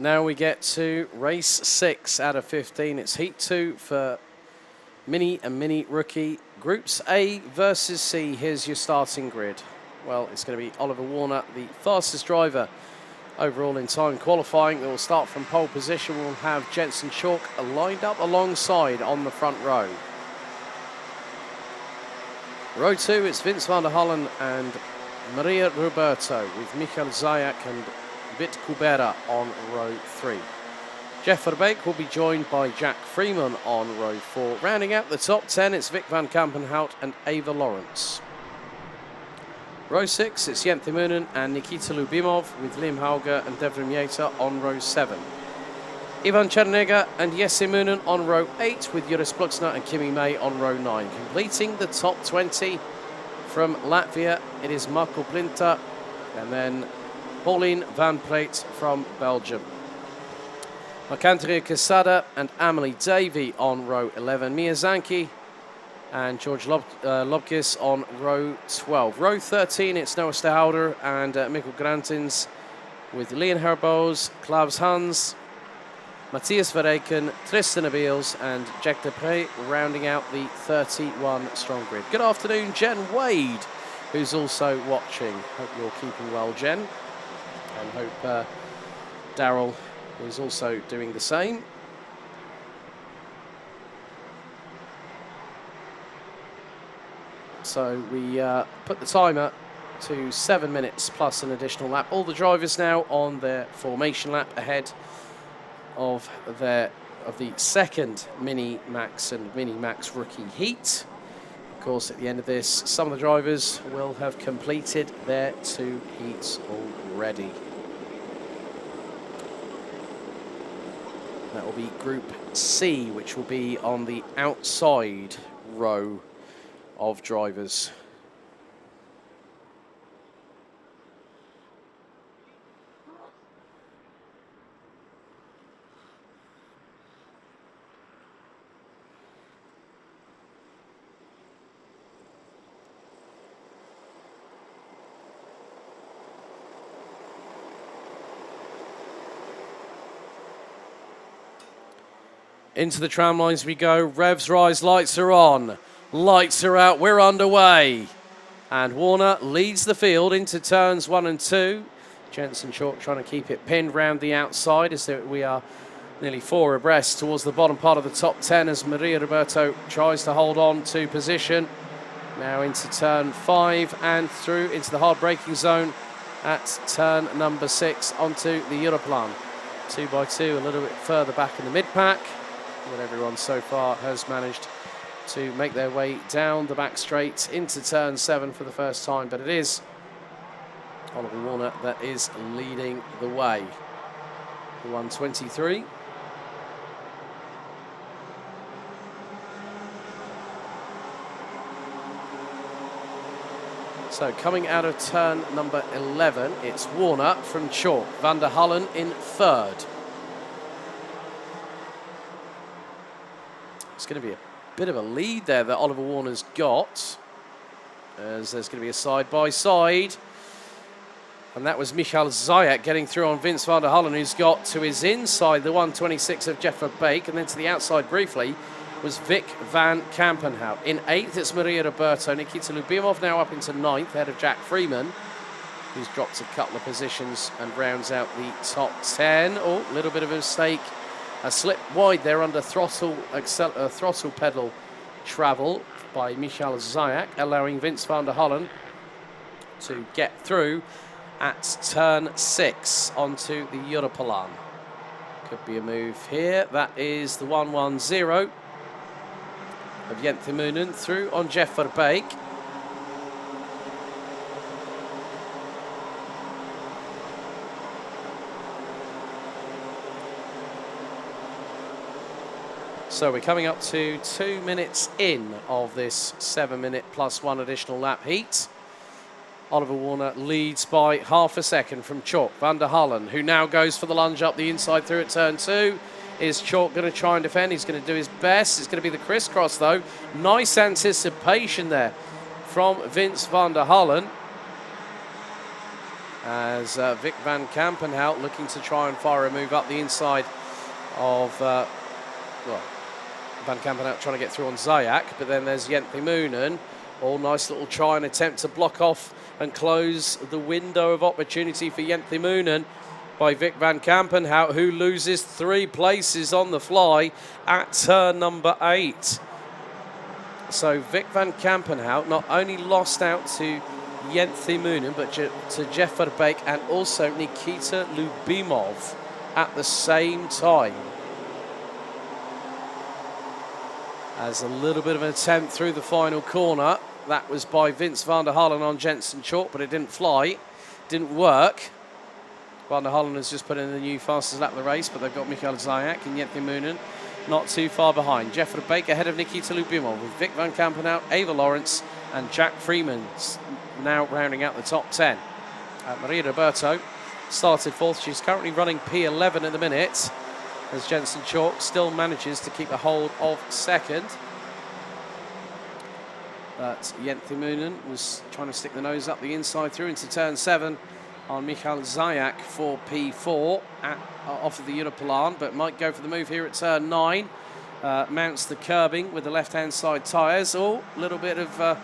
Now we get to race 6 out of 15. It's Heat 2 for Mini and Mini Rookie. Groups A versus C. Here's your starting grid. Well, it's going to be Oliver Warner, the fastest driver overall in time qualifying. It will start from pole position. We'll have Jensen Chalk lined up alongside on the front row. Row 2, it's Vince van der Hallen and Maria Roberto with Michael Zayak and Vit Kubera on row 3. Jeff Verbeek will be joined by Jack Freeman on row 4. Rounding out the top 10, it's Vic van Kampenhout and Ava Lawrence. Row 6, it's Jente Moonen and Nikita Lubimov with Lim Hauger and Devrim Yeta on row 7. Ivan Chernega and Jesse Moonen on row 8 with Joris Bluxner and Kimi May on row 9. Completing the top 20 from Latvia, it is Marco Plinta and then Pauline Van Plate from Belgium. Marc-André Quesada and Amelie Davy on row 11. Miyazaki and George Lobkis on row 12. Row 13, it's Noah Stehouder and Mikkel Grantins with Leon Herbos, Klaus Hans, Matthias Verreken, Tristan Abeels and Jack Depre rounding out the 31 strong grid. Good afternoon, Jen Wade, who's also watching. Hope you're keeping well, Jen. And hope Daryl is also doing the same. So we put the timer to 7 minutes plus an additional lap. All the drivers now on their formation lap ahead of the second Mini Max and Mini Max Rookie Heat. Of course, at the end of this, some of the drivers will have completed their 2 heats already. That will be Group C, which will be on the outside row of drivers. Into the tram lines we go. Revs rise, lights are on. Lights are out, we're underway. And Warner leads the field into turns 1 and 2. Jensen Chalk trying to keep it pinned round the outside as we are nearly 4 abreast towards the bottom part of the top 10 as Maria Roberto tries to hold on to position. Now into turn 5 and through into the hard braking zone at turn number 6 onto the Europlan. 2 by 2 a little bit further back in the mid-pack. But everyone so far has managed to make their way down the back straight into turn 7 for the first time. But it is Oliver Warner that is leading the way. The 123. So coming out of turn number 11, it's Warner from Chalk. Van der Hallen in 3rd. It's going to be a bit of a lead there that Oliver Warner's got, as there's going to be a side-by-side. And that was Michael Zayak getting through on Vince van der Hallen, who's got to his inside, the 126 of Jeff Verbeek, and then to the outside briefly was Vic van Kampenhout. In 8th, it's Maria Roberto. Nikita Lubimov now up into 9th, ahead of Jack Freeman, who's dropped a couple of positions and rounds out the top 10. Oh, a little bit of a mistake. A slip wide there under throttle pedal travel by Michael Zayak, allowing Vince van der Hallen to get through at turn 6 onto the Europalan. Could be a move here. That is the 110 of Jente Moonen through on Jeff Verbeek. So we're coming up to 2 minutes in of this 7-minute plus 1 additional lap heat. Oliver Warner leads by half a second from Chalk. Van der Hallen, who now goes for the lunge up the inside through at turn 2. Is Chalk going to try and defend? He's going to do his best. It's going to be the crisscross though. Nice anticipation there from Vince van der Hallen. as Vic van Kampenhout looking to try and fire a move up the inside of, Van Kampenhout trying to get through on Zayak, but then there's Jenthe Moonen. All nice little try and attempt to block off and close the window of opportunity for Jenthe Moonen by Vic van Kampenhout, who loses 3 places on the fly at turn number 8. So Vic van Kampenhout not only lost out to Jenthe Moonen, but to Jeff Verbeek and also Nikita Lubimov at the same time. As a little bit of an attempt through the final corner. That was by Vince van der Hullen on Jensen Chalk, but it didn't fly. Didn't work. Van der Hullen has just put in the new fastest lap of the race, but they've got Michael Zayak and Jenthe Moonen not too far behind. Jeff Verbeek ahead of Nikita Lubimov with Vic van Kampenhout, Ava Lawrence and Jack Freeman now rounding out the top 10. Maria Roberto started 4th. She's currently running P11 at the minute, as Jensen Chalk still manages to keep a hold of 2nd. But Jenthe Moonen was trying to stick the nose up the inside through into turn 7 on Michael Zayak for P4 off of the Europlan, but might go for the move here at turn 9. Mounts the curbing with the left-hand side tyres. Oh, a little bit of a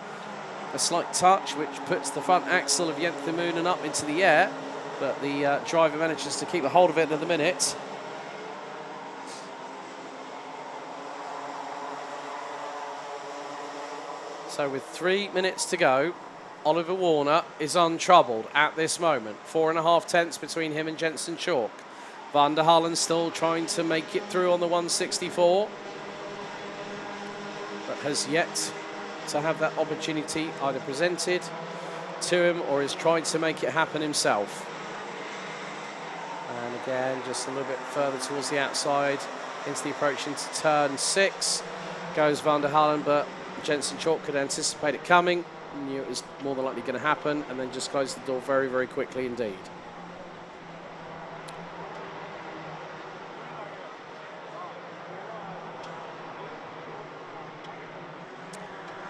slight touch, which puts the front axle of Jenthe Moonen up into the air, but the driver manages to keep a hold of it at the minute. So with 3 minutes to go, Oliver Warner is untroubled at this moment. 4.5 tenths between him and Jensen Chalk. Van der Hullen still trying to make it through on the 164, but has yet to have that opportunity either presented to him or is trying to make it happen himself. And again, just a little bit further towards the outside into the approach into turn 6 goes Van der Hullen, but Jensen Chalk could anticipate it coming, knew it was more than likely going to happen, and then just closed the door very, very quickly indeed.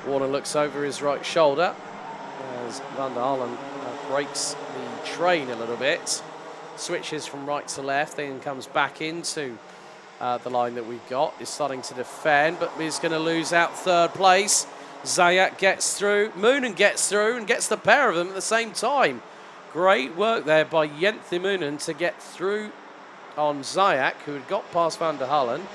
Warner looks over his right shoulder as Van der Hullen breaks the train a little bit, switches from right to left, then comes back into the line that we've got, is starting to defend, but is going to lose out 3rd place. Zayak gets through, Moonen gets through and gets the pair of them at the same time. Great work there by Jenthe Moonen to get through on Zayak, who had got past Van der Hullen,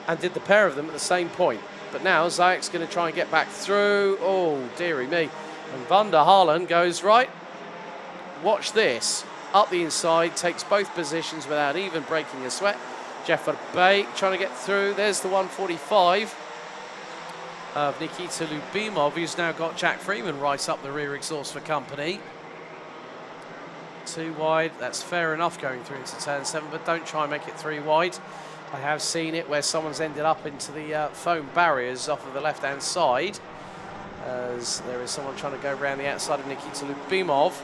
and did the pair of them at the same point. But now Zayak's going to try and get back through. Oh, dearie me. And Van der Hullen goes, right, watch this. Up the inside, takes both positions without even breaking a sweat. Jeff Verbeek trying to get through. There's the 145 of Nikita Lubimov, who's now got Jack Freeman right up the rear exhaust for company. 2 wide, that's fair enough going through into turn 7, but don't try and make it 3 wide. I have seen it where someone's ended up into the foam barriers off of the left-hand side, as there is someone trying to go around the outside of Nikita Lubimov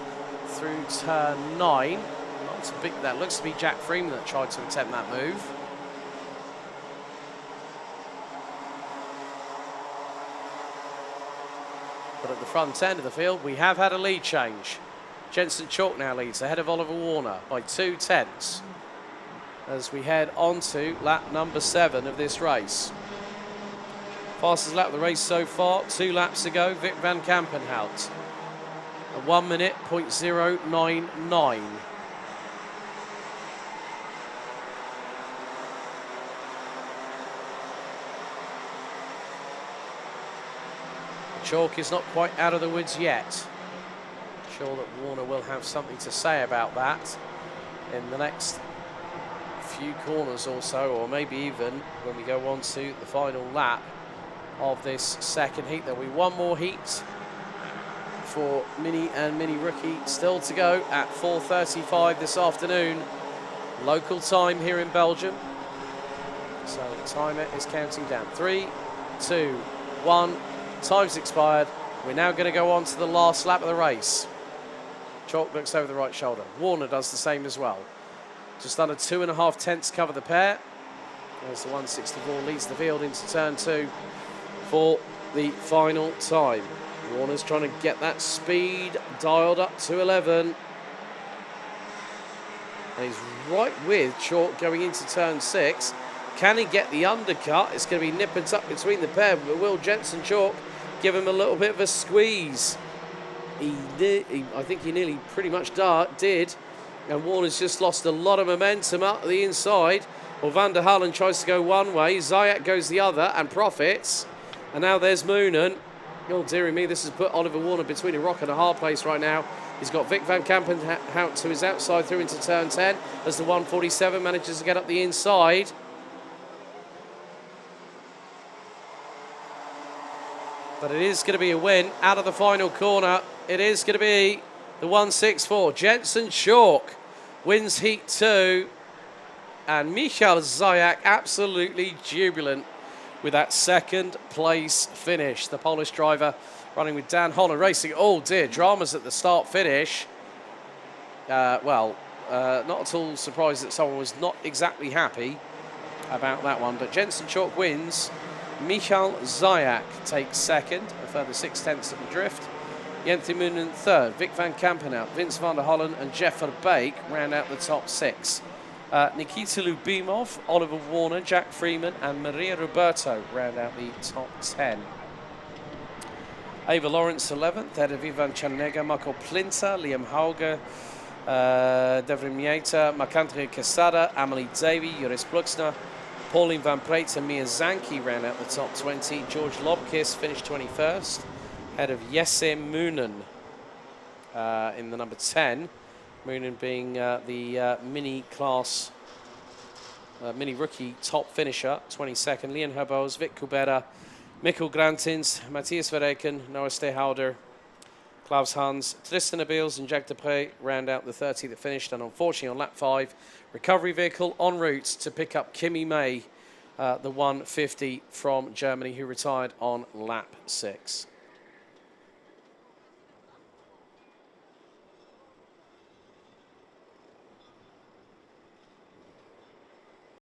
through turn 9. That looks to be Jack Freeman that tried to attempt that move. But at the front end of the field, we have had a lead change. Jensen Chalk now leads ahead of Oliver Warner by 2 tenths as we head on to lap number 7 of this race. Fastest lap of the race so far, 2 laps ago, Vic van Kampenhout. A 1 minute, 0.099. Chalk is not quite out of the woods yet. I'm sure that Warner will have something to say about that in the next few corners or so, or maybe even when we go on to the final lap of this 2nd heat. There'll be 1 more heat for Mini and Mini Rookie still to go at 4:35 this afternoon, local time here in Belgium. So the timer is counting down. 3, 2, 1. Time's expired. We're now going to go on to the last lap of the race. Chalk looks over the right shoulder. Warner does the same as well. Just under 2.5 tenths cover the pair. As the 164 leads the field into turn 2 for the final time. Warner's trying to get that speed dialed up to 11. And he's right with Chalk going into turn 6. Can he get the undercut? It's going to be nip and tuck between the pair, but will Jensen Chalk give him a little bit of a squeeze? I think he nearly pretty much did. And Warner's just lost a lot of momentum up the inside. Well, Van der Hallen tries to go one way. Zayat goes the other and profits. And now there's Moonen. Oh, dearie me, this has put Oliver Warner between a rock and a hard place right now. He's got Vic van Kampen out to his outside through into turn 10 as the 147 manages to get up the inside. But it is going to be a win out of the final corner. It is going to be the 164. Jensen Chalk wins Heat 2. And Michal Zayak absolutely jubilant with that second place finish. The Polish driver running with Dan Holland racing. Oh dear, dramas at the start finish. Not at all surprised that someone was not exactly happy about that one. But Jensen Chalk wins. Michal Zayak takes second, a further 6/10 at the drift. Jenthe Moonen third, Vic van Kampen out, Vince van der Hollen and Jeff Verbeek round out the top 6. Nikita Lubimov, Oliver Warner, Jack Freeman and Maria Roberto round out the top 10. Ava Lawrence 11th, ahead of Ivan Chanega, Marco Plinta, Liam Hauger, Devrim Mieta, Marc-André Quesada, Amelie Davy, Joris Bluxner, Pauline Van Preet and Miyazaki round out the top 20. George Lobkis finished 21st, ahead of Jesse Moonen in the number 10. Moonen being the mini rookie top finisher, 22nd. Leon Herbos, Vic Kubera, Mikkel Grantins, Matthias Verreken, Noah Stehauder, Klaus Hans, Tristan Abils and Jacques Depre round out the 30 that finished. And unfortunately on lap 5, recovery vehicle en route to pick up Kimi May, the 150 from Germany, who retired on lap 6.